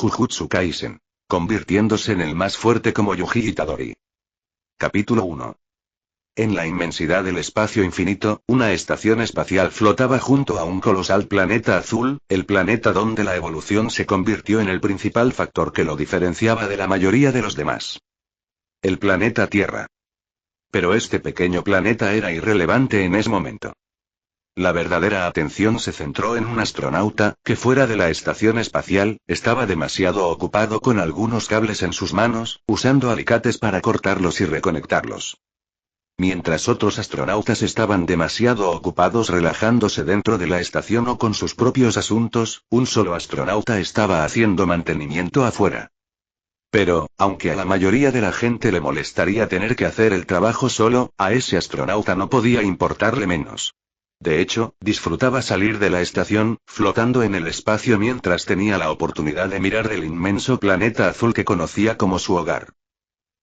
Jujutsu Kaisen, convirtiéndose en el más fuerte como Yuji Itadori. Capítulo 1. En la inmensidad del espacio infinito, una estación espacial flotaba junto a un colosal planeta azul, el planeta donde la evolución se convirtió en el principal factor que lo diferenciaba de la mayoría de los demás. El planeta Tierra. Pero este pequeño planeta era irrelevante en ese momento. La verdadera atención se centró en un astronauta, que fuera de la estación espacial, estaba demasiado ocupado con algunos cables en sus manos, usando alicates para cortarlos y reconectarlos. Mientras otros astronautas estaban demasiado ocupados relajándose dentro de la estación o con sus propios asuntos, un solo astronauta estaba haciendo mantenimiento afuera. Pero, aunque a la mayoría de la gente le molestaría tener que hacer el trabajo solo, a ese astronauta no podía importarle menos. De hecho, disfrutaba salir de la estación, flotando en el espacio mientras tenía la oportunidad de mirar el inmenso planeta azul que conocía como su hogar.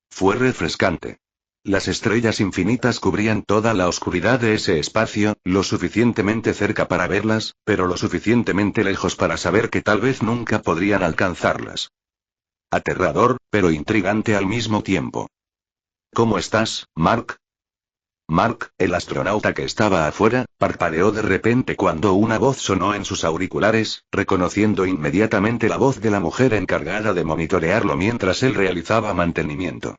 Fue refrescante. Las estrellas infinitas cubrían toda la oscuridad de ese espacio, lo suficientemente cerca para verlas, pero lo suficientemente lejos para saber que tal vez nunca podrían alcanzarlas. Aterrador, pero intrigante al mismo tiempo. ¿Cómo estás, Mark? Mark, el astronauta que estaba afuera, parpadeó de repente cuando una voz sonó en sus auriculares, reconociendo inmediatamente la voz de la mujer encargada de monitorearlo mientras él realizaba mantenimiento.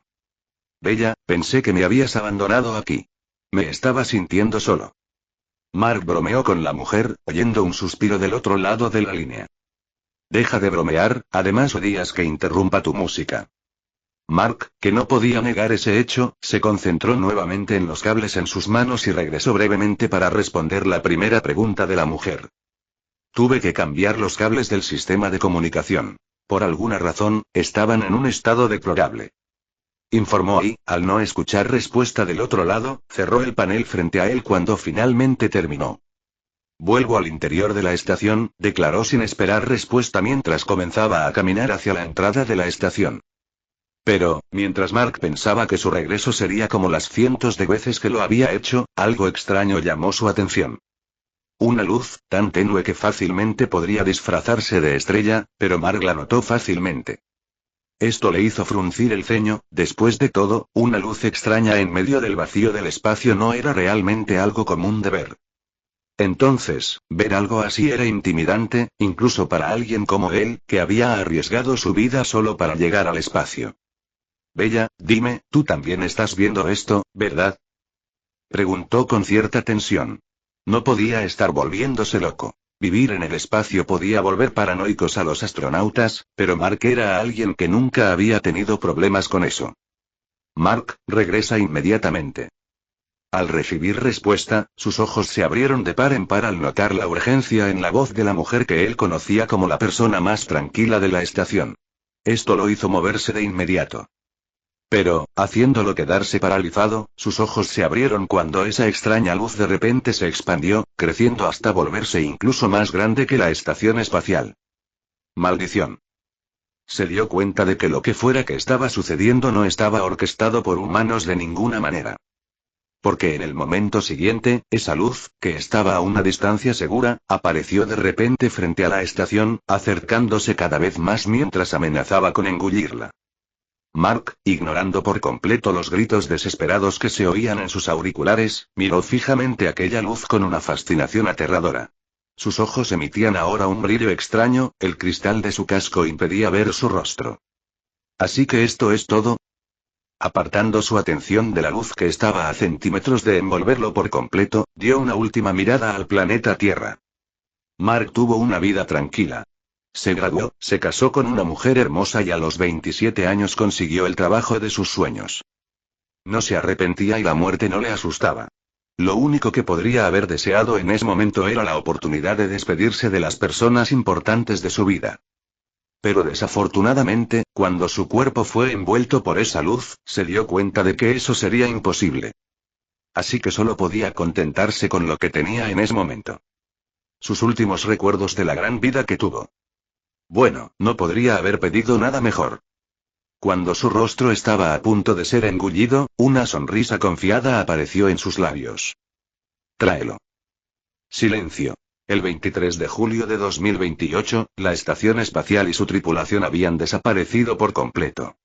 Bella, pensé que me habías abandonado aquí. Me estaba sintiendo solo. Mark bromeó con la mujer, oyendo un suspiro del otro lado de la línea. Deja de bromear, además odias que interrumpa tu música. Mark, que no podía negar ese hecho, se concentró nuevamente en los cables en sus manos y regresó brevemente para responder la primera pregunta de la mujer. Tuve que cambiar los cables del sistema de comunicación. Por alguna razón, estaban en un estado deplorable. Informó y, al no escuchar respuesta del otro lado, cerró el panel frente a él cuando finalmente terminó. Vuelvo al interior de la estación, declaró sin esperar respuesta mientras comenzaba a caminar hacia la entrada de la estación. Pero, mientras Mark pensaba que su regreso sería como las cientos de veces que lo había hecho, algo extraño llamó su atención. Una luz, tan tenue que fácilmente podría disfrazarse de estrella, pero Mark la notó fácilmente. Esto le hizo fruncir el ceño, después de todo, una luz extraña en medio del vacío del espacio no era realmente algo común de ver. Entonces, ver algo así era intimidante, incluso para alguien como él, que había arriesgado su vida solo para llegar al espacio. Bella, dime, tú también estás viendo esto, ¿verdad? Preguntó con cierta tensión. No podía estar volviéndose loco. Vivir en el espacio podía volver paranoicos a los astronautas, pero Mark era alguien que nunca había tenido problemas con eso. Mark, regresa inmediatamente. Al recibir respuesta, sus ojos se abrieron de par en par al notar la urgencia en la voz de la mujer que él conocía como la persona más tranquila de la estación. Esto lo hizo moverse de inmediato. Pero, haciéndolo quedarse paralizado, sus ojos se abrieron cuando esa extraña luz de repente se expandió, creciendo hasta volverse incluso más grande que la estación espacial. Maldición. Se dio cuenta de que lo que fuera que estaba sucediendo no estaba orquestado por humanos de ninguna manera. Porque en el momento siguiente, esa luz, que estaba a una distancia segura, apareció de repente frente a la estación, acercándose cada vez más mientras amenazaba con engullirla. Mark, ignorando por completo los gritos desesperados que se oían en sus auriculares, miró fijamente aquella luz con una fascinación aterradora. Sus ojos emitían ahora un brillo extraño, el cristal de su casco impedía ver su rostro. ¿Así que esto es todo? Apartando su atención de la luz que estaba a centímetros de envolverlo por completo, dio una última mirada al planeta Tierra. Mark tuvo una vida tranquila. Se graduó, se casó con una mujer hermosa y a los 27 años consiguió el trabajo de sus sueños. No se arrepentía y la muerte no le asustaba. Lo único que podría haber deseado en ese momento era la oportunidad de despedirse de las personas importantes de su vida. Pero desafortunadamente, cuando su cuerpo fue envuelto por esa luz, se dio cuenta de que eso sería imposible. Así que solo podía contentarse con lo que tenía en ese momento. Sus últimos recuerdos de la gran vida que tuvo. Bueno, no podría haber pedido nada mejor. Cuando su rostro estaba a punto de ser engullido, una sonrisa confiada apareció en sus labios. Tráelo. Silencio. El 23 de julio de 2028, la estación espacial y su tripulación habían desaparecido por completo.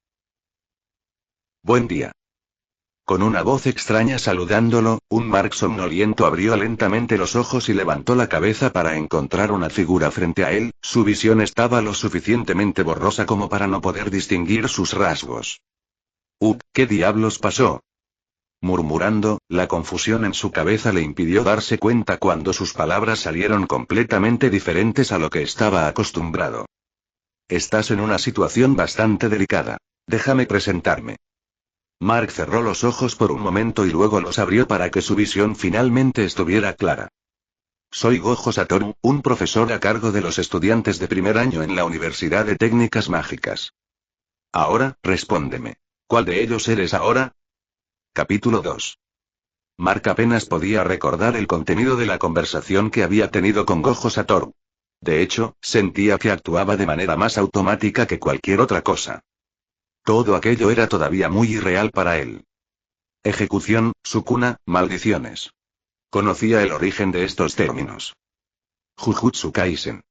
Buen día. Con una voz extraña saludándolo, un Mark somnoliento abrió lentamente los ojos y levantó la cabeza para encontrar una figura frente a él. Su visión estaba lo suficientemente borrosa como para no poder distinguir sus rasgos. ¿Qué diablos pasó? Murmurando, la confusión en su cabeza le impidió darse cuenta cuando sus palabras salieron completamente diferentes a lo que estaba acostumbrado. Estás en una situación bastante delicada. Déjame presentarme. Mark cerró los ojos por un momento y luego los abrió para que su visión finalmente estuviera clara. Soy Gojo Satoru, un profesor a cargo de los estudiantes de primer año en la Universidad de Técnicas Mágicas. Ahora, respóndeme. ¿Cuál de ellos eres ahora? Capítulo 2. Mark apenas podía recordar el contenido de la conversación que había tenido con Gojo Satoru. De hecho, sentía que actuaba de manera más automática que cualquier otra cosa. Todo aquello era todavía muy irreal para él. Ejecución, Sukuna, maldiciones. Conocía el origen de estos términos. Jujutsu Kaisen.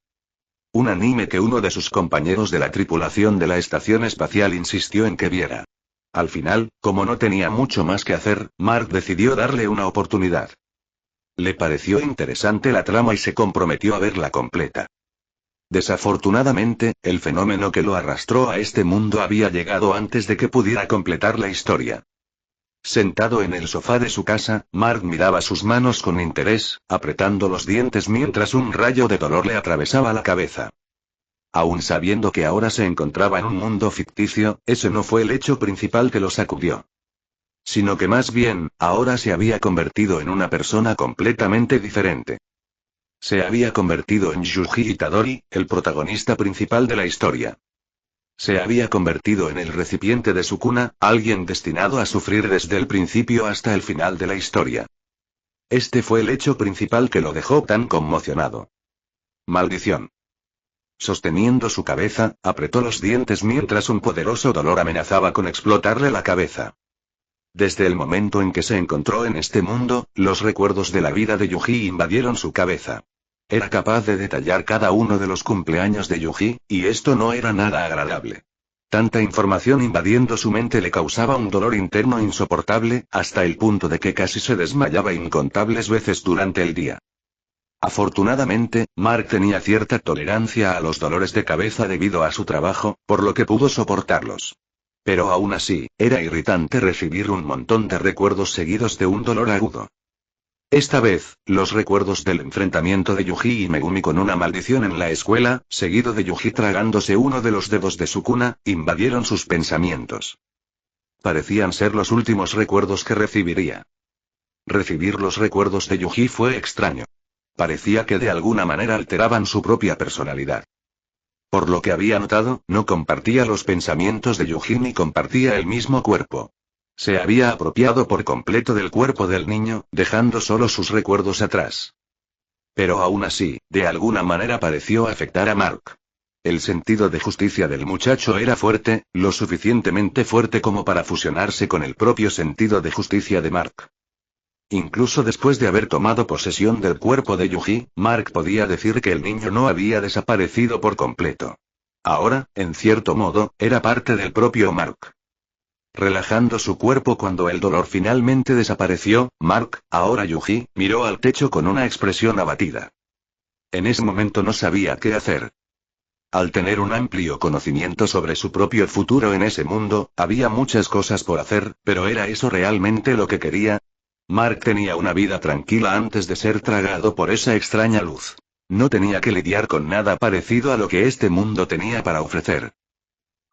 Un anime que uno de sus compañeros de la tripulación de la estación espacial insistió en que viera. Al final, como no tenía mucho más que hacer, Mark decidió darle una oportunidad. Le pareció interesante la trama y se comprometió a verla completa. Desafortunadamente, el fenómeno que lo arrastró a este mundo había llegado antes de que pudiera completar la historia. Sentado en el sofá de su casa, Mark miraba sus manos con interés, apretando los dientes mientras un rayo de dolor le atravesaba la cabeza. Aún sabiendo que ahora se encontraba en un mundo ficticio, ese no fue el hecho principal que lo sacudió. Sino que más bien, ahora se había convertido en una persona completamente diferente. Se había convertido en Yuji Itadori, el protagonista principal de la historia. Se había convertido en el recipiente de Sukuna, alguien destinado a sufrir desde el principio hasta el final de la historia. Este fue el hecho principal que lo dejó tan conmocionado. Maldición. Sosteniendo su cabeza, apretó los dientes mientras un poderoso dolor amenazaba con explotarle la cabeza. Desde el momento en que se encontró en este mundo, los recuerdos de la vida de Yuji invadieron su cabeza. Era capaz de detallar cada uno de los cumpleaños de Yuji, y esto no era nada agradable. Tanta información invadiendo su mente le causaba un dolor interno insoportable, hasta el punto de que casi se desmayaba incontables veces durante el día. Afortunadamente, Mark tenía cierta tolerancia a los dolores de cabeza debido a su trabajo, por lo que pudo soportarlos. Pero aún así, era irritante recibir un montón de recuerdos seguidos de un dolor agudo. Esta vez, los recuerdos del enfrentamiento de Yuji y Megumi con una maldición en la escuela, seguido de Yuji tragándose uno de los dedos de Sukuna, invadieron sus pensamientos. Parecían ser los últimos recuerdos que recibiría. Recibir los recuerdos de Yuji fue extraño. Parecía que de alguna manera alteraban su propia personalidad. Por lo que había notado, no compartía los pensamientos de Yuji ni compartía el mismo cuerpo. Se había apropiado por completo del cuerpo del niño, dejando solo sus recuerdos atrás. Pero aún así, de alguna manera pareció afectar a Mark. El sentido de justicia del muchacho era fuerte, lo suficientemente fuerte como para fusionarse con el propio sentido de justicia de Mark. Incluso después de haber tomado posesión del cuerpo de Yuji, Mark podía decir que el niño no había desaparecido por completo. Ahora, en cierto modo, era parte del propio Mark. Relajando su cuerpo cuando el dolor finalmente desapareció, Mark, ahora Yuji, miró al techo con una expresión abatida. En ese momento no sabía qué hacer. Al tener un amplio conocimiento sobre su propio futuro en ese mundo, había muchas cosas por hacer, pero ¿era eso realmente lo que quería? Mark tenía una vida tranquila antes de ser tragado por esa extraña luz. No tenía que lidiar con nada parecido a lo que este mundo tenía para ofrecer.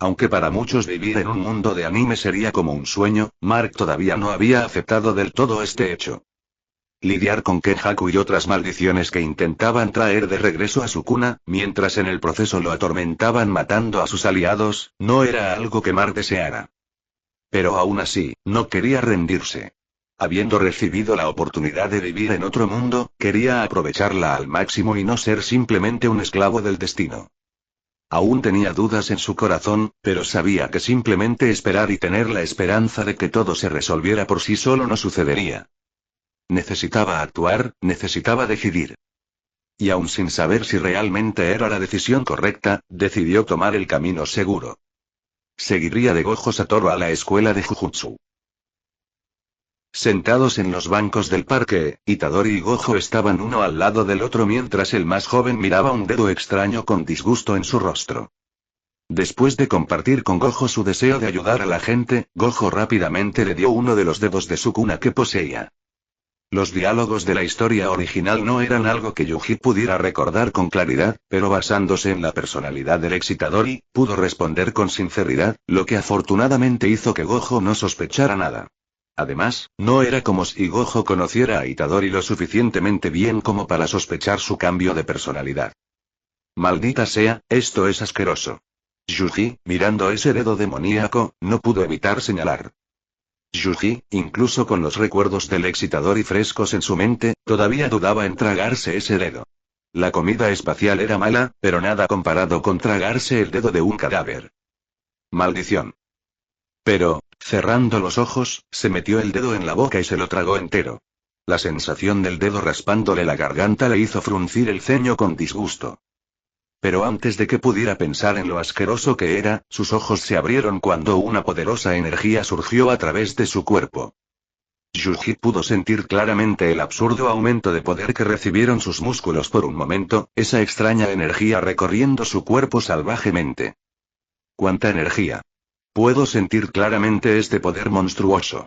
Aunque para muchos vivir en un mundo de anime sería como un sueño, Mark todavía no había aceptado del todo este hecho. Lidiar con Kenjaku y otras maldiciones que intentaban traer de regreso a su cuna, mientras en el proceso lo atormentaban matando a sus aliados, no era algo que Mark deseara. Pero aún así, no quería rendirse. Habiendo recibido la oportunidad de vivir en otro mundo, quería aprovecharla al máximo y no ser simplemente un esclavo del destino. Aún tenía dudas en su corazón, pero sabía que simplemente esperar y tener la esperanza de que todo se resolviera por sí solo no sucedería. Necesitaba actuar, necesitaba decidir. Y aun sin saber si realmente era la decisión correcta, decidió tomar el camino seguro. Seguiría de Gojo Satoru a la escuela de Jujutsu. Sentados en los bancos del parque, Itadori y Gojo estaban uno al lado del otro mientras el más joven miraba un dedo extraño con disgusto en su rostro. Después de compartir con Gojo su deseo de ayudar a la gente, Gojo rápidamente le dio uno de los dedos de Sukuna que poseía. Los diálogos de la historia original no eran algo que Yuji pudiera recordar con claridad, pero basándose en la personalidad del ex Itadori, pudo responder con sinceridad, lo que afortunadamente hizo que Gojo no sospechara nada. Además, no era como si Gojo conociera a Itadori lo suficientemente bien como para sospechar su cambio de personalidad. Maldita sea, esto es asqueroso. Yuji, mirando ese dedo demoníaco, no pudo evitar señalar. Yuji, incluso con los recuerdos del ex Itadori frescos en su mente, todavía dudaba en tragarse ese dedo. La comida espacial era mala, pero nada comparado con tragarse el dedo de un cadáver. Maldición. Pero, cerrando los ojos, se metió el dedo en la boca y se lo tragó entero. La sensación del dedo raspándole la garganta le hizo fruncir el ceño con disgusto. Pero antes de que pudiera pensar en lo asqueroso que era, sus ojos se abrieron cuando una poderosa energía surgió a través de su cuerpo. Yuji pudo sentir claramente el absurdo aumento de poder que recibieron sus músculos por un momento, esa extraña energía recorriendo su cuerpo salvajemente. ¡Cuánta energía! Puedo sentir claramente este poder monstruoso.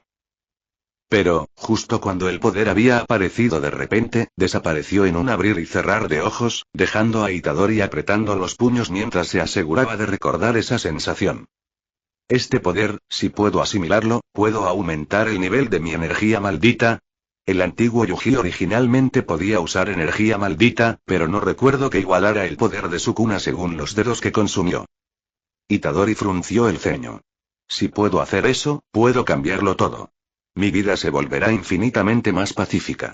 Pero, justo cuando el poder había aparecido de repente, desapareció en un abrir y cerrar de ojos, dejando a Itadori apretando los puños mientras se aseguraba de recordar esa sensación. Este poder, si puedo asimilarlo, puedo aumentar el nivel de mi energía maldita. El antiguo Yuji originalmente podía usar energía maldita, pero no recuerdo que igualara el poder de Sukuna según los dedos que consumió. Itadori frunció el ceño. Si puedo hacer eso, puedo cambiarlo todo. Mi vida se volverá infinitamente más pacífica.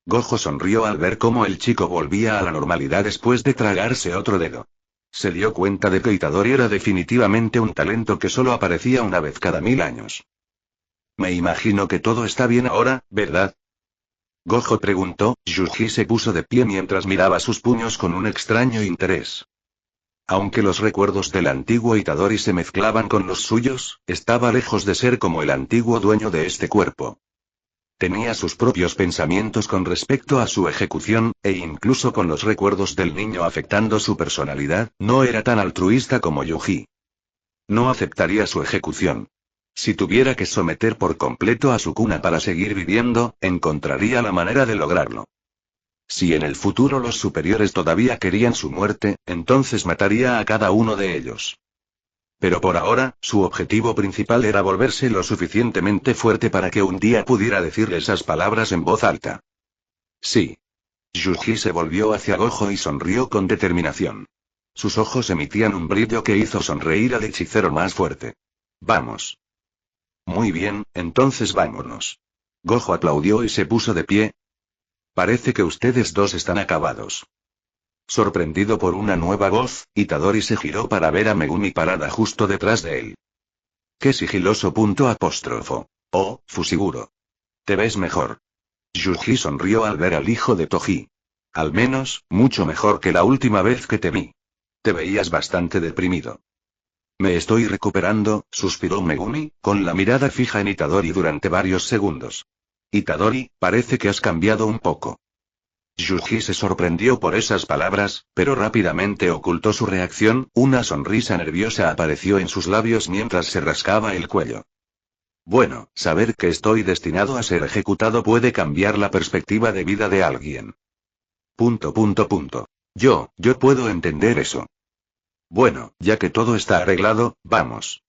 Gojo sonrió al ver cómo el chico volvía a la normalidad después de tragarse otro dedo. Se dio cuenta de que Itadori era definitivamente un talento que solo aparecía una vez cada 1000 años. Me imagino que todo está bien ahora, ¿verdad? Gojo preguntó. Yuji se puso de pie mientras miraba sus puños con un extraño interés. Aunque los recuerdos del antiguo Itadori se mezclaban con los suyos, estaba lejos de ser como el antiguo dueño de este cuerpo. Tenía sus propios pensamientos con respecto a su ejecución, e incluso con los recuerdos del niño afectando su personalidad, no era tan altruista como Yuji. No aceptaría su ejecución. Si tuviera que someter por completo a Sukuna para seguir viviendo, encontraría la manera de lograrlo. Si en el futuro los superiores todavía querían su muerte, entonces mataría a cada uno de ellos. Pero por ahora, su objetivo principal era volverse lo suficientemente fuerte para que un día pudiera decirle esas palabras en voz alta. Sí. Yuji se volvió hacia Gojo y sonrió con determinación. Sus ojos emitían un brillo que hizo sonreír al hechicero más fuerte. Vamos. Muy bien, entonces vámonos. Gojo aplaudió y se puso de pie. Parece que ustedes dos están acabados. Sorprendido por una nueva voz, Itadori se giró para ver a Megumi parada justo detrás de él. ¡Qué sigiloso! Oh, Fushiguro. Te ves mejor. Yuji sonrió al ver al hijo de Toji. Al menos, mucho mejor que la última vez que te vi. Te veías bastante deprimido. Me estoy recuperando, suspiró Megumi, con la mirada fija en Itadori durante varios segundos. Itadori, parece que has cambiado un poco. Yuji se sorprendió por esas palabras, pero rápidamente ocultó su reacción, una sonrisa nerviosa apareció en sus labios mientras se rascaba el cuello. Bueno, saber que estoy destinado a ser ejecutado puede cambiar la perspectiva de vida de alguien. Yo puedo entender eso. Bueno, ya que todo está arreglado, vamos.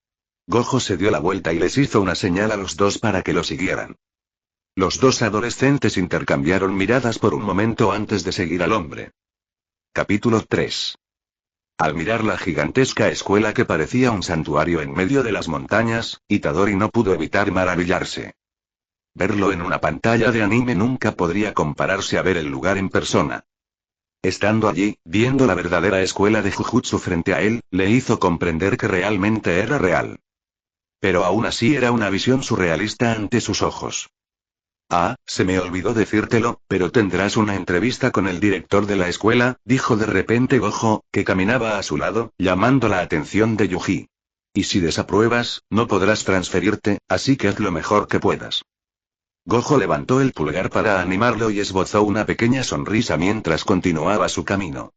Gojo se dio la vuelta y les hizo una señal a los dos para que lo siguieran. Los dos adolescentes intercambiaron miradas por un momento antes de seguir al hombre. Capítulo 3. Al mirar la gigantesca escuela que parecía un santuario en medio de las montañas, Itadori no pudo evitar maravillarse. Verlo en una pantalla de anime nunca podría compararse a ver el lugar en persona. Estando allí, viendo la verdadera escuela de Jujutsu frente a él, le hizo comprender que realmente era real. Pero aún así era una visión surrealista ante sus ojos. Ah, se me olvidó decírtelo, pero tendrás una entrevista con el director de la escuela, dijo de repente Gojo, que caminaba a su lado, llamando la atención de Yuji. Y si desapruebas, no podrás transferirte, así que haz lo mejor que puedas. Gojo levantó el pulgar para animarlo y esbozó una pequeña sonrisa mientras continuaba su camino.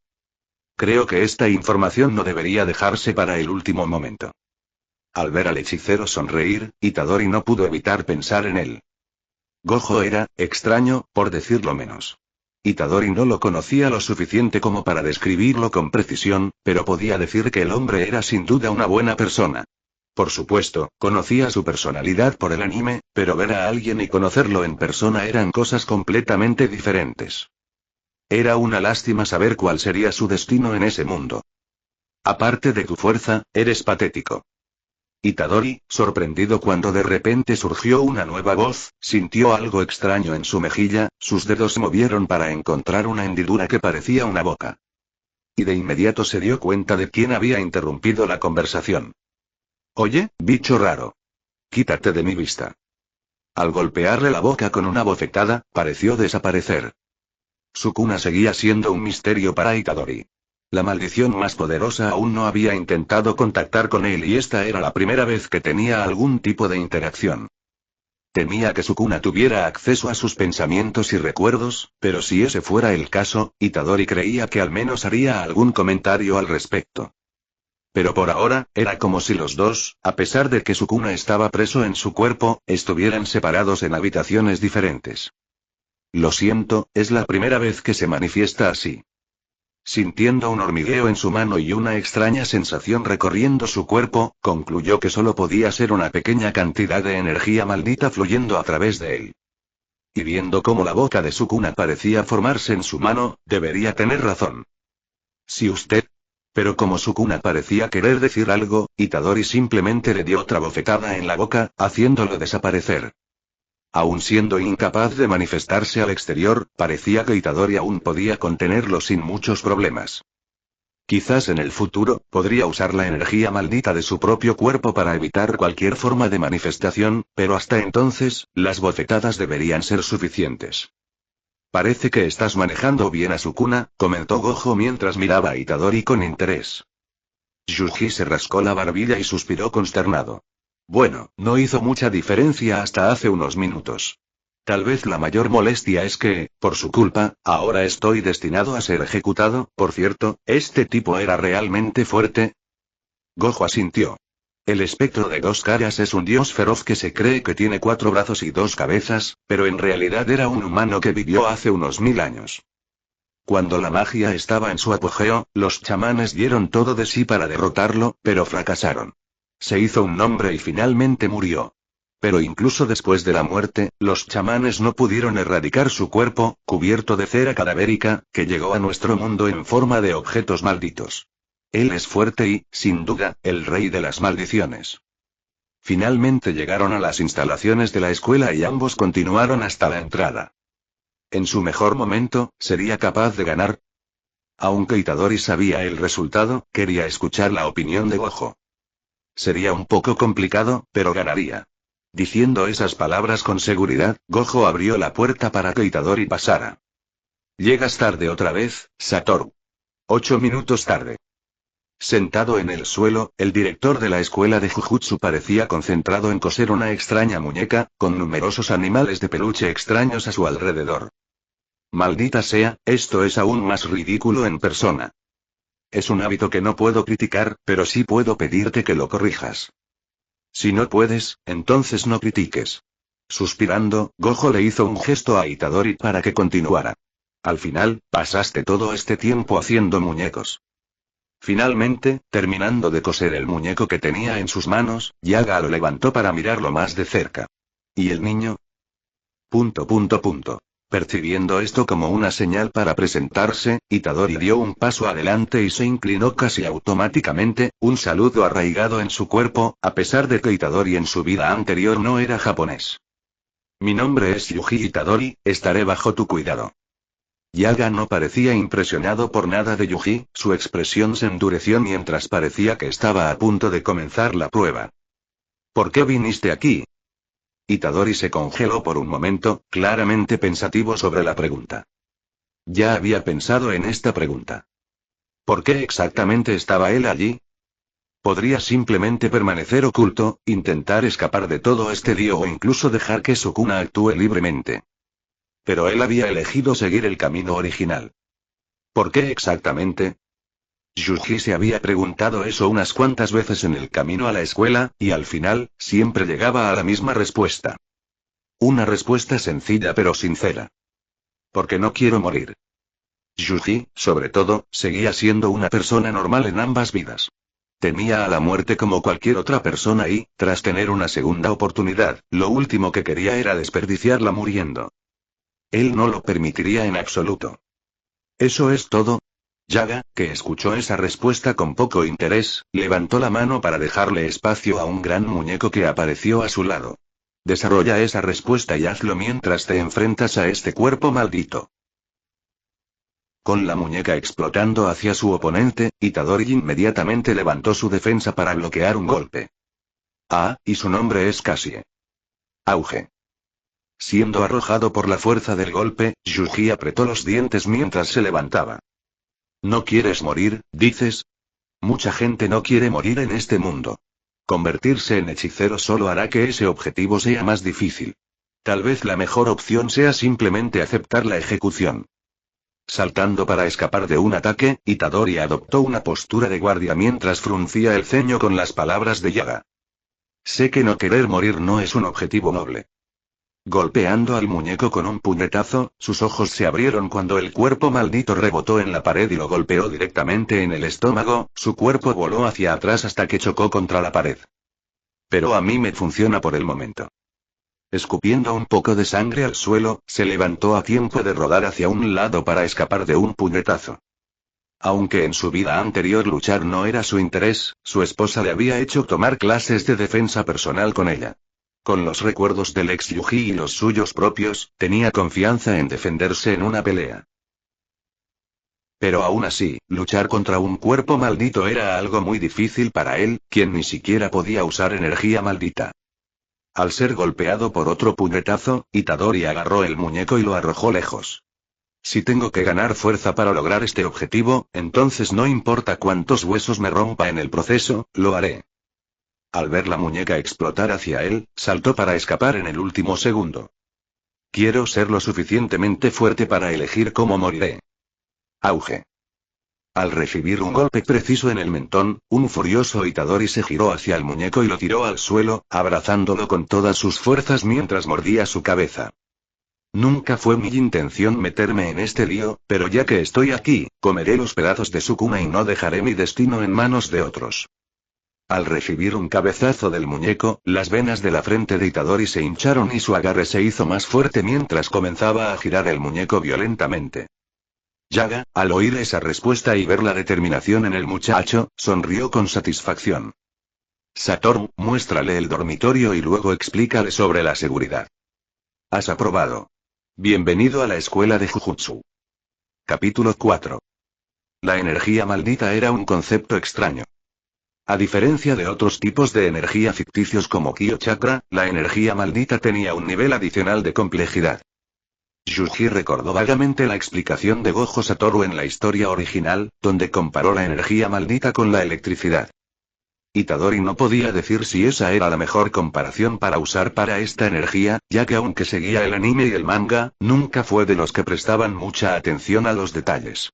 Creo que esta información no debería dejarse para el último momento. Al ver al hechicero sonreír, Itadori no pudo evitar pensar en él. Gojo era extraño, por decirlo menos. Itadori no lo conocía lo suficiente como para describirlo con precisión, pero podía decir que el hombre era sin duda una buena persona. Por supuesto, conocía su personalidad por el anime, pero ver a alguien y conocerlo en persona eran cosas completamente diferentes. Era una lástima saber cuál sería su destino en ese mundo. Aparte de tu fuerza, eres patético. Itadori, sorprendido cuando de repente surgió una nueva voz, sintió algo extraño en su mejilla, sus dedos se movieron para encontrar una hendidura que parecía una boca. Y de inmediato se dio cuenta de quién había interrumpido la conversación. Oye, bicho raro. Quítate de mi vista. Al golpearle la boca con una bofetada, pareció desaparecer. Sukuna seguía siendo un misterio para Itadori. La maldición más poderosa aún no había intentado contactar con él y esta era la primera vez que tenía algún tipo de interacción. Temía que Sukuna tuviera acceso a sus pensamientos y recuerdos, pero si ese fuera el caso, Itadori creía que al menos haría algún comentario al respecto. Pero por ahora, era como si los dos, a pesar de que Sukuna estaba preso en su cuerpo, estuvieran separados en habitaciones diferentes. Lo siento, es la primera vez que se manifiesta así. Sintiendo un hormigueo en su mano y una extraña sensación recorriendo su cuerpo, concluyó que solo podía ser una pequeña cantidad de energía maldita fluyendo a través de él. Y viendo cómo la boca de Sukuna parecía formarse en su mano, debería tener razón. Si usted... Pero como Sukuna parecía querer decir algo, Itadori simplemente le dio otra bofetada en la boca, haciéndolo desaparecer. Aún siendo incapaz de manifestarse al exterior, parecía que Itadori aún podía contenerlo sin muchos problemas. Quizás en el futuro, podría usar la energía maldita de su propio cuerpo para evitar cualquier forma de manifestación, pero hasta entonces, las bofetadas deberían ser suficientes. Parece que estás manejando bien a Sukuna, comentó Gojo mientras miraba a Itadori con interés. Yuji se rascó la barbilla y suspiró consternado. Bueno, no hizo mucha diferencia hasta hace unos minutos. Tal vez la mayor molestia es que, por su culpa, ahora estoy destinado a ser ejecutado. Por cierto, ¿este tipo era realmente fuerte? Gojo asintió. El espectro de dos caras es un dios feroz que se cree que tiene 4 brazos y 2 cabezas, pero en realidad era un humano que vivió hace unos 1000 años. Cuando la magia estaba en su apogeo, los chamanes dieron todo de sí para derrotarlo, pero fracasaron. Se hizo un nombre y finalmente murió. Pero incluso después de la muerte, los chamanes no pudieron erradicar su cuerpo, cubierto de cera cadavérica, que llegó a nuestro mundo en forma de objetos malditos. Él es fuerte y, sin duda, el rey de las maldiciones. Finalmente llegaron a las instalaciones de la escuela y ambos continuaron hasta la entrada. En su mejor momento, ¿sería capaz de ganar? Aunque Itadori sabía el resultado, quería escuchar la opinión de Gojo. Sería un poco complicado, pero ganaría. Diciendo esas palabras con seguridad, Gojo abrió la puerta para que Itadori pasara. Llegas tarde otra vez, Satoru. 8 minutos tarde. Sentado en el suelo, el director de la escuela de Jujutsu parecía concentrado en coser una extraña muñeca, con numerosos animales de peluche extraños a su alrededor. Maldita sea, esto es aún más ridículo en persona. Es un hábito que no puedo criticar, pero sí puedo pedirte que lo corrijas. Si no puedes, entonces no critiques. Suspirando, Gojo le hizo un gesto a Itadori para que continuara. Al final, pasaste todo este tiempo haciendo muñecos. Finalmente, terminando de coser el muñeco que tenía en sus manos, Yaga lo levantó para mirarlo más de cerca. ¿Y el niño? Percibiendo esto como una señal para presentarse, Itadori dio un paso adelante y se inclinó casi automáticamente, un saludo arraigado en su cuerpo, a pesar de que Itadori en su vida anterior no era japonés. Mi nombre es Yuji Itadori, estaré bajo tu cuidado. Yaga no parecía impresionado por nada de Yuji, su expresión se endureció mientras parecía que estaba a punto de comenzar la prueba. ¿Por qué viniste aquí? Itadori se congeló por un momento, claramente pensativo sobre la pregunta. Ya había pensado en esta pregunta. ¿Por qué exactamente estaba él allí? Podría simplemente permanecer oculto, intentar escapar de todo este lío o incluso dejar que Sukuna actúe libremente. Pero él había elegido seguir el camino original. ¿Por qué exactamente? Yuji se había preguntado eso unas cuantas veces en el camino a la escuela, y al final, siempre llegaba a la misma respuesta. Una respuesta sencilla pero sincera. Porque no quiero morir. Yuji, sobre todo, seguía siendo una persona normal en ambas vidas. Temía a la muerte como cualquier otra persona y, tras tener una segunda oportunidad, lo último que quería era desperdiciarla muriendo. Él no lo permitiría en absoluto. ¿Eso es todo? Yaga, que escuchó esa respuesta con poco interés, levantó la mano para dejarle espacio a un gran muñeco que apareció a su lado. Desarrolla esa respuesta y hazlo mientras te enfrentas a este cuerpo maldito. Con la muñeca explotando hacia su oponente, Itadori inmediatamente levantó su defensa para bloquear un golpe. Ah, y su nombre es Cassie. Auge. Siendo arrojado por la fuerza del golpe, Yuji apretó los dientes mientras se levantaba. ¿No quieres morir, dices? Mucha gente no quiere morir en este mundo. Convertirse en hechicero solo hará que ese objetivo sea más difícil. Tal vez la mejor opción sea simplemente aceptar la ejecución. Saltando para escapar de un ataque, Itadori adoptó una postura de guardia mientras fruncía el ceño con las palabras de Yaga. Sé que no querer morir no es un objetivo noble. Golpeando al muñeco con un puñetazo, sus ojos se abrieron cuando el cuerpo maldito rebotó en la pared y lo golpeó directamente en el estómago, su cuerpo voló hacia atrás hasta que chocó contra la pared. Pero a mí me funciona por el momento. Escupiendo un poco de sangre al suelo, se levantó a tiempo de rodar hacia un lado para escapar de un puñetazo. Aunque en su vida anterior luchar no era su interés, su esposa le había hecho tomar clases de defensa personal con ella. Con los recuerdos del ex Yuji y los suyos propios, tenía confianza en defenderse en una pelea. Pero aún así, luchar contra un cuerpo maldito era algo muy difícil para él, quien ni siquiera podía usar energía maldita. Al ser golpeado por otro puñetazo, Itadori agarró el muñeco y lo arrojó lejos. Si tengo que ganar fuerza para lograr este objetivo, entonces no importa cuántos huesos me rompa en el proceso, lo haré. Al ver la muñeca explotar hacia él, saltó para escapar en el último segundo. Quiero ser lo suficientemente fuerte para elegir cómo moriré. Auge. Al recibir un golpe preciso en el mentón, un furioso Itadori se giró hacia el muñeco y lo tiró al suelo, abrazándolo con todas sus fuerzas mientras mordía su cabeza. Nunca fue mi intención meterme en este lío, pero ya que estoy aquí, comeré los pedazos de Sukuna y no dejaré mi destino en manos de otros. Al recibir un cabezazo del muñeco, las venas de la frente de Itadori se hincharon y su agarre se hizo más fuerte mientras comenzaba a girar el muñeco violentamente. Yaga, al oír esa respuesta y ver la determinación en el muchacho, sonrió con satisfacción. Satoru, muéstrale el dormitorio y luego explícale sobre la seguridad. Has aprobado. Bienvenido a la escuela de Jujutsu. Capítulo 4. La energía maldita era un concepto extraño. A diferencia de otros tipos de energía ficticios como Kyo Chakra, la energía maldita tenía un nivel adicional de complejidad. Yuji recordó vagamente la explicación de Gojo Satoru en la historia original, donde comparó la energía maldita con la electricidad. Itadori no podía decir si esa era la mejor comparación para usar para esta energía, ya que aunque seguía el anime y el manga, nunca fue de los que prestaban mucha atención a los detalles.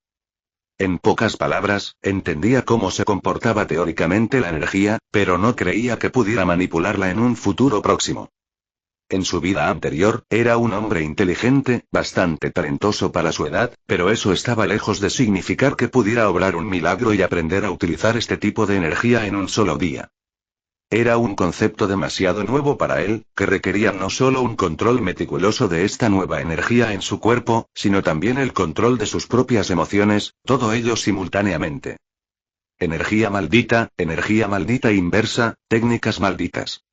En pocas palabras, entendía cómo se comportaba teóricamente la energía, pero no creía que pudiera manipularla en un futuro próximo. En su vida anterior, era un hombre inteligente, bastante talentoso para su edad, pero eso estaba lejos de significar que pudiera obrar un milagro y aprender a utilizar este tipo de energía en un solo día. Era un concepto demasiado nuevo para él, que requería no solo un control meticuloso de esta nueva energía en su cuerpo, sino también el control de sus propias emociones, todo ello simultáneamente. Energía maldita inversa, técnicas malditas.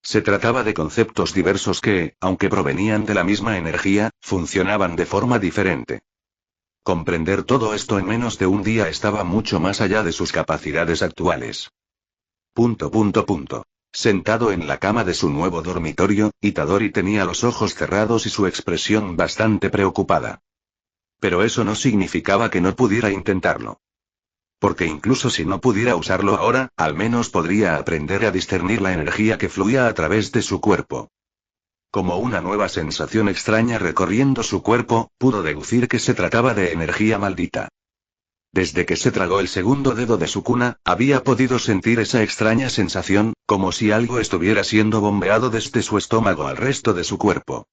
Se trataba de conceptos diversos que, aunque provenían de la misma energía, funcionaban de forma diferente. Comprender todo esto en menos de un día estaba mucho más allá de sus capacidades actuales. Sentado en la cama de su nuevo dormitorio, Itadori tenía los ojos cerrados y su expresión bastante preocupada. Pero eso no significaba que no pudiera intentarlo. Porque incluso si no pudiera usarlo ahora, al menos podría aprender a discernir la energía que fluía a través de su cuerpo. Como una nueva sensación extraña recorriendo su cuerpo, pudo deducir que se trataba de energía maldita. Desde que se tragó el segundo dedo de su cuna, había podido sentir esa extraña sensación, como si algo estuviera siendo bombeado desde su estómago al resto de su cuerpo.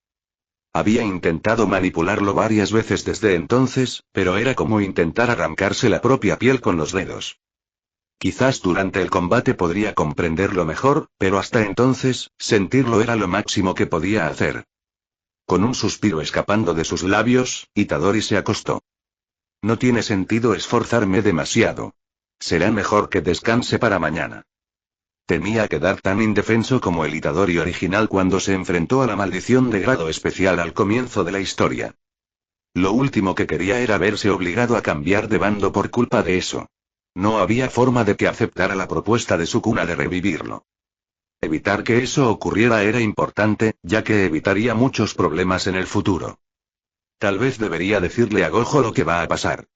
Había intentado manipularlo varias veces desde entonces, pero era como intentar arrancarse la propia piel con los dedos. Quizás durante el combate podría comprenderlo mejor, pero hasta entonces, sentirlo era lo máximo que podía hacer. Con un suspiro escapando de sus labios, Itadori se acostó. No tiene sentido esforzarme demasiado. Será mejor que descanse para mañana. Temía quedar tan indefenso como el Itadori original cuando se enfrentó a la maldición de grado especial al comienzo de la historia. Lo último que quería era verse obligado a cambiar de bando por culpa de eso. No había forma de que aceptara la propuesta de Sukuna de revivirlo. Evitar que eso ocurriera era importante, ya que evitaría muchos problemas en el futuro. Tal vez debería decirle a Gojo lo que va a pasar.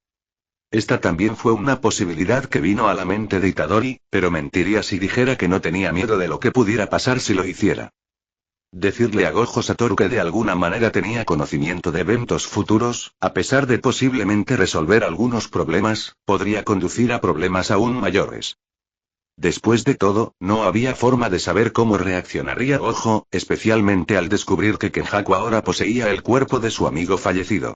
Esta también fue una posibilidad que vino a la mente de Itadori, pero mentiría si dijera que no tenía miedo de lo que pudiera pasar si lo hiciera. Decirle a Gojo Satoru que de alguna manera tenía conocimiento de eventos futuros, a pesar de posiblemente resolver algunos problemas, podría conducir a problemas aún mayores. Después de todo, no había forma de saber cómo reaccionaría Gojo, especialmente al descubrir que Kenjaku ahora poseía el cuerpo de su amigo fallecido.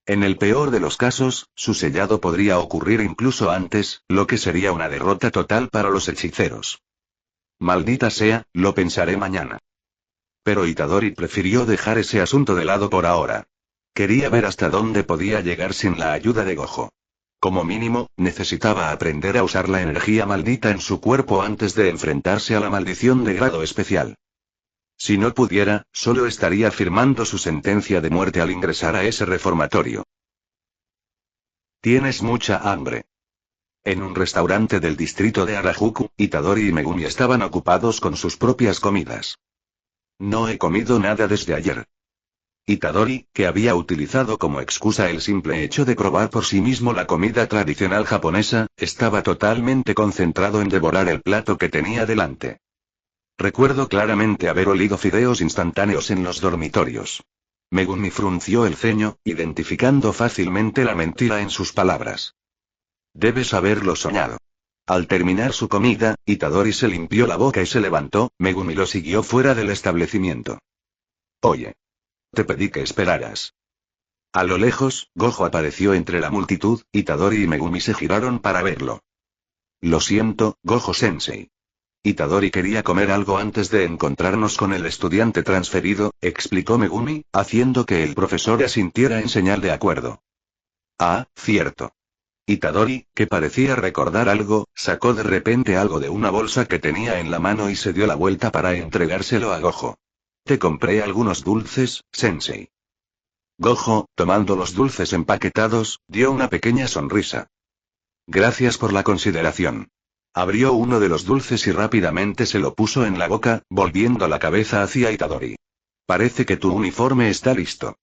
En el peor de los casos, su sellado podría ocurrir incluso antes, lo que sería una derrota total para los hechiceros. Maldita sea, lo pensaré mañana. Pero Itadori prefirió dejar ese asunto de lado por ahora. Quería ver hasta dónde podía llegar sin la ayuda de Gojo. Como mínimo, necesitaba aprender a usar la energía maldita en su cuerpo antes de enfrentarse a la maldición de grado especial. Si no pudiera, solo estaría firmando su sentencia de muerte al ingresar a ese reformatorio. Tienes mucha hambre. En un restaurante del distrito de Harajuku, Itadori y Megumi estaban ocupados con sus propias comidas. No he comido nada desde ayer. Itadori, que había utilizado como excusa el simple hecho de probar por sí mismo la comida tradicional japonesa, estaba totalmente concentrado en devorar el plato que tenía delante. Recuerdo claramente haber olido fideos instantáneos en los dormitorios. Megumi frunció el ceño, identificando fácilmente la mentira en sus palabras. Debes haberlo soñado. Al terminar su comida, Itadori se limpió la boca y se levantó, Megumi lo siguió fuera del establecimiento. Oye. Te pedí que esperaras. A lo lejos, Gojo apareció entre la multitud, Itadori y Megumi se giraron para verlo. Lo siento, Gojo-sensei. Itadori quería comer algo antes de encontrarnos con el estudiante transferido, explicó Megumi, haciendo que el profesor asintiera en señal de acuerdo. Ah, cierto. Itadori, que parecía recordar algo, sacó de repente algo de una bolsa que tenía en la mano y se dio la vuelta para entregárselo a Gojo. Te compré algunos dulces, sensei. Gojo, tomando los dulces empaquetados, dio una pequeña sonrisa. Gracias por la consideración. Abrió uno de los dulces y rápidamente se lo puso en la boca, volviendo la cabeza hacia Itadori. Parece que tu uniforme está listo.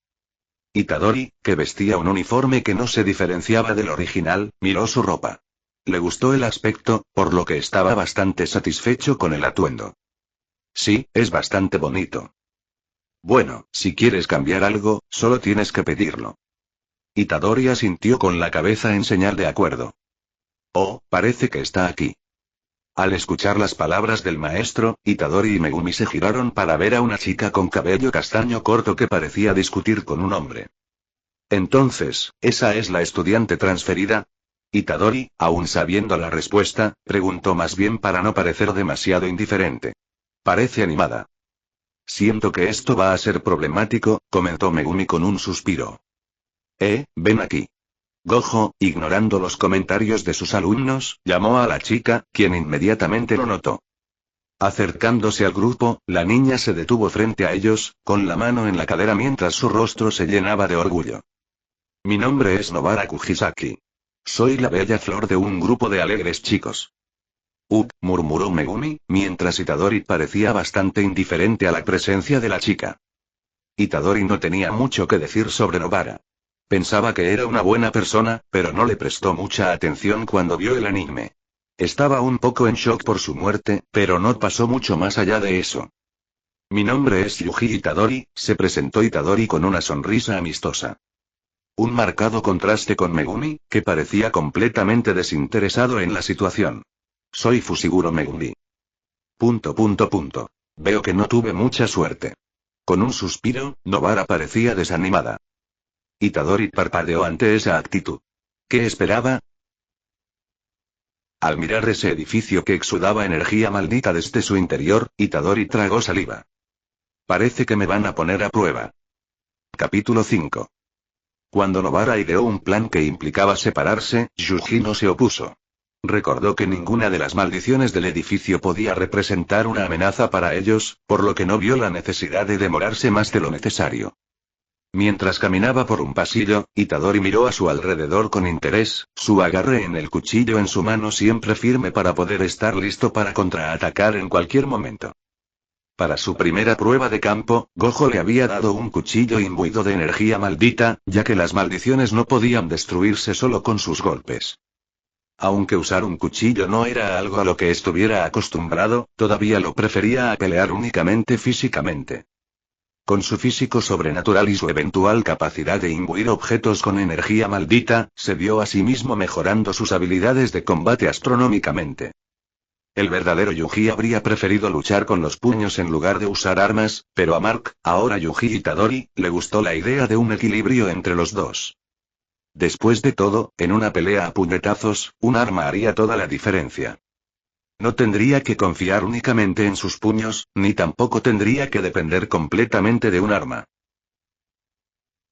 Itadori, que vestía un uniforme que no se diferenciaba del original, miró su ropa. Le gustó el aspecto, por lo que estaba bastante satisfecho con el atuendo. Sí, es bastante bonito. Bueno, si quieres cambiar algo, solo tienes que pedirlo. Itadori asintió con la cabeza en señal de acuerdo. Oh, parece que está aquí. Al escuchar las palabras del maestro, Itadori y Megumi se giraron para ver a una chica con cabello castaño corto que parecía discutir con un hombre. Entonces, ¿esa es la estudiante transferida? Itadori, aún sabiendo la respuesta, preguntó más bien para no parecer demasiado indiferente. Parece animada. Siento que esto va a ser problemático, comentó Megumi con un suspiro. Ven aquí. Gojo, ignorando los comentarios de sus alumnos, llamó a la chica, quien inmediatamente lo notó. Acercándose al grupo, la niña se detuvo frente a ellos, con la mano en la cadera mientras su rostro se llenaba de orgullo. Mi nombre es Nobara Kujisaki. Soy la bella flor de un grupo de alegres chicos. Murmuró Megumi, mientras Itadori parecía bastante indiferente a la presencia de la chica. Itadori no tenía mucho que decir sobre Nobara. Pensaba que era una buena persona, pero no le prestó mucha atención cuando vio el anime. Estaba un poco en shock por su muerte, pero no pasó mucho más allá de eso. Mi nombre es Yuji Itadori, se presentó Itadori con una sonrisa amistosa. Un marcado contraste con Megumi, que parecía completamente desinteresado en la situación. Soy Fushiguro Megumi. ... Veo que no tuve mucha suerte. Con un suspiro, Nobara parecía desanimada. Itadori parpadeó ante esa actitud. ¿Qué esperaba? Al mirar ese edificio que exudaba energía maldita desde su interior, Itadori tragó saliva. Parece que me van a poner a prueba. Capítulo 5. Cuando Nobara ideó un plan que implicaba separarse, Yuji no se opuso. Recordó que ninguna de las maldiciones del edificio podía representar una amenaza para ellos, por lo que no vio la necesidad de demorarse más de lo necesario. Mientras caminaba por un pasillo, Itadori miró a su alrededor con interés, su agarre en el cuchillo en su mano siempre firme para poder estar listo para contraatacar en cualquier momento. Para su primera prueba de campo, Gojo le había dado un cuchillo imbuido de energía maldita, ya que las maldiciones no podían destruirse solo con sus golpes. Aunque usar un cuchillo no era algo a lo que estuviera acostumbrado, todavía lo prefería a pelear únicamente físicamente. Con su físico sobrenatural y su eventual capacidad de imbuir objetos con energía maldita, se vio a sí mismo mejorando sus habilidades de combate astronómicamente. El verdadero Yuji habría preferido luchar con los puños en lugar de usar armas, pero a Mark, ahora Yuji Itadori, le gustó la idea de un equilibrio entre los dos. Después de todo, en una pelea a puñetazos, un arma haría toda la diferencia. No tendría que confiar únicamente en sus puños, ni tampoco tendría que depender completamente de un arma.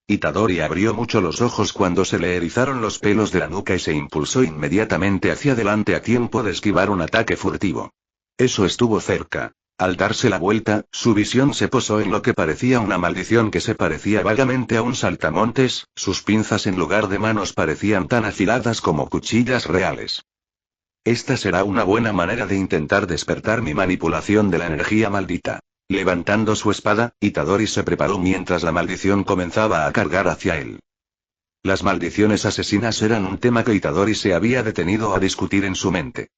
Itadori abrió mucho los ojos cuando se le erizaron los pelos de la nuca y se impulsó inmediatamente hacia adelante a tiempo de esquivar un ataque furtivo. Eso estuvo cerca. Al darse la vuelta, su visión se posó en lo que parecía una maldición que se parecía vagamente a un saltamontes, sus pinzas en lugar de manos parecían tan afiladas como cuchillas reales. Esta será una buena manera de intentar despertar mi manipulación de la energía maldita. Levantando su espada, Itadori se preparó mientras la maldición comenzaba a cargar hacia él. Las maldiciones asesinas eran un tema que Itadori se había detenido a discutir en su mente.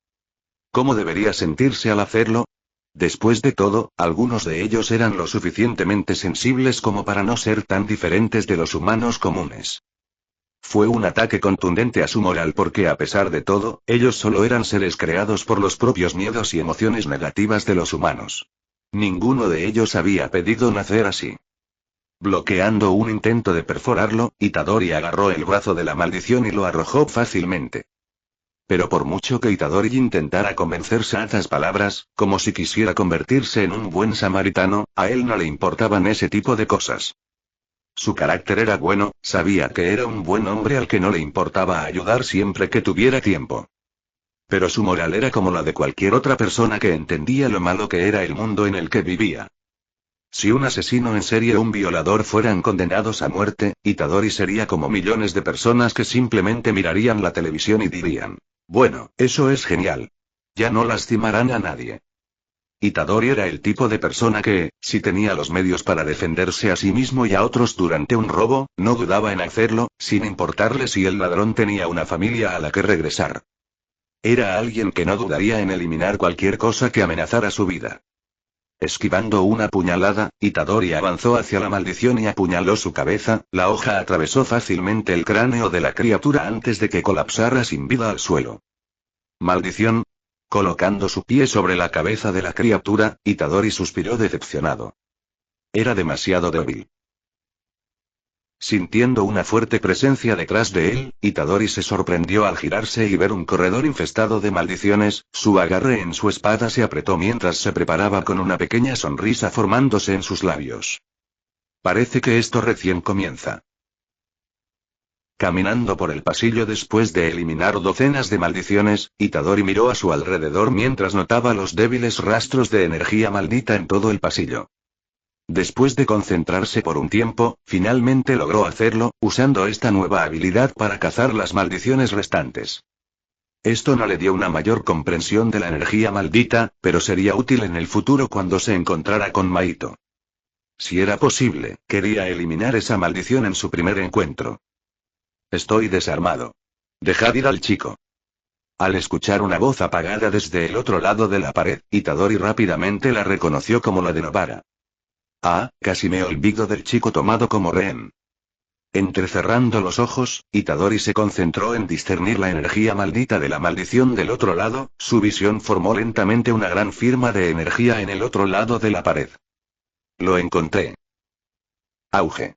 ¿Cómo debería sentirse al hacerlo? Después de todo, algunos de ellos eran lo suficientemente sensibles como para no ser tan diferentes de los humanos comunes. Fue un ataque contundente a su moral porque a pesar de todo, ellos solo eran seres creados por los propios miedos y emociones negativas de los humanos. Ninguno de ellos había pedido nacer así. Bloqueando un intento de perforarlo, Itadori agarró el brazo de la maldición y lo arrojó fácilmente. Pero por mucho que Itadori intentara convencerse a esas palabras, como si quisiera convertirse en un buen samaritano, a él no le importaban ese tipo de cosas. Su carácter era bueno, sabía que era un buen hombre al que no le importaba ayudar siempre que tuviera tiempo. Pero su moral era como la de cualquier otra persona que entendía lo malo que era el mundo en el que vivía. Si un asesino en serie o un violador fueran condenados a muerte, Itadori sería como millones de personas que simplemente mirarían la televisión y dirían: bueno, eso es genial. Ya no lastimarán a nadie. Itadori era el tipo de persona que, si tenía los medios para defenderse a sí mismo y a otros durante un robo, no dudaba en hacerlo, sin importarle si el ladrón tenía una familia a la que regresar. Era alguien que no dudaría en eliminar cualquier cosa que amenazara su vida. Esquivando una puñalada, Itadori avanzó hacia la maldición y apuñaló su cabeza, la hoja atravesó fácilmente el cráneo de la criatura antes de que colapsara sin vida al suelo. ¡Maldición! Colocando su pie sobre la cabeza de la criatura, Itadori suspiró decepcionado. Era demasiado débil. Sintiendo una fuerte presencia detrás de él, Itadori se sorprendió al girarse y ver un corredor infestado de maldiciones, su agarre en su espada se apretó mientras se preparaba con una pequeña sonrisa formándose en sus labios. Parece que esto recién comienza. Caminando por el pasillo después de eliminar docenas de maldiciones, Itadori miró a su alrededor mientras notaba los débiles rastros de energía maldita en todo el pasillo. Después de concentrarse por un tiempo, finalmente logró hacerlo, usando esta nueva habilidad para cazar las maldiciones restantes. Esto no le dio una mayor comprensión de la energía maldita, pero sería útil en el futuro cuando se encontrara con Maito. Si era posible, quería eliminar esa maldición en su primer encuentro. Estoy desarmado. Dejad ir al chico. Al escuchar una voz apagada desde el otro lado de la pared, Itadori rápidamente la reconoció como la de Nobara. Ah, casi me olvido del chico tomado como rehén. Entrecerrando los ojos, Itadori se concentró en discernir la energía maldita de la maldición del otro lado, su visión formó lentamente una gran firma de energía en el otro lado de la pared. Lo encontré. Auge.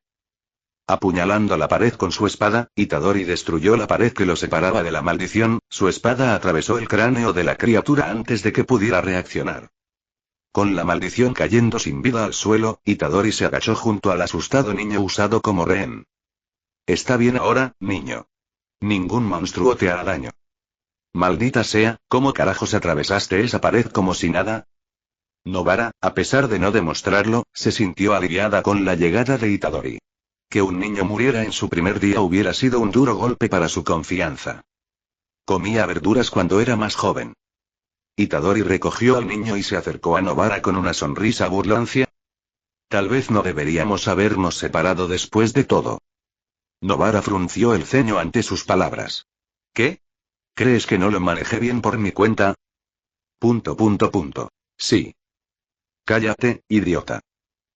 Apuñalando la pared con su espada, Itadori destruyó la pared que lo separaba de la maldición, su espada atravesó el cráneo de la criatura antes de que pudiera reaccionar. Con la maldición cayendo sin vida al suelo, Itadori se agachó junto al asustado niño usado como rehén. Está bien ahora, niño. Ningún monstruo te hará daño. Maldita sea, ¿cómo carajos atravesaste esa pared como si nada? Nobara, a pesar de no demostrarlo, se sintió aliviada con la llegada de Itadori. Que un niño muriera en su primer día hubiera sido un duro golpe para su confianza. Comía verduras cuando era más joven. Itadori recogió al niño y se acercó a Nobara con una sonrisa burlancia. Tal vez no deberíamos habernos separado después de todo. Nobara frunció el ceño ante sus palabras. ¿Qué? ¿Crees que no lo manejé bien por mi cuenta? Sí. Cállate, idiota.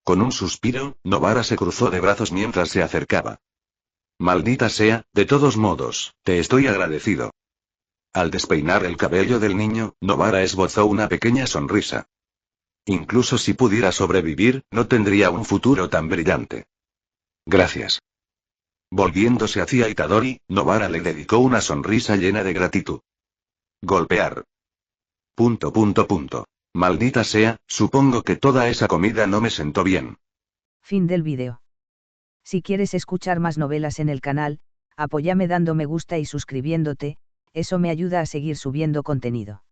Con un suspiro, Nobara se cruzó de brazos mientras se acercaba. Maldita sea, de todos modos, te estoy agradecido. Al despeinar el cabello del niño, Nobara esbozó una pequeña sonrisa. Incluso si pudiera sobrevivir, no tendría un futuro tan brillante. Gracias. Volviéndose hacia Itadori, Nobara le dedicó una sonrisa llena de gratitud. Golpear. Maldita sea, supongo que toda esa comida no me sentó bien. Fin del vídeo. Si quieres escuchar más novelas en el canal, apóyame dando me gusta y suscribiéndote, eso me ayuda a seguir subiendo contenido.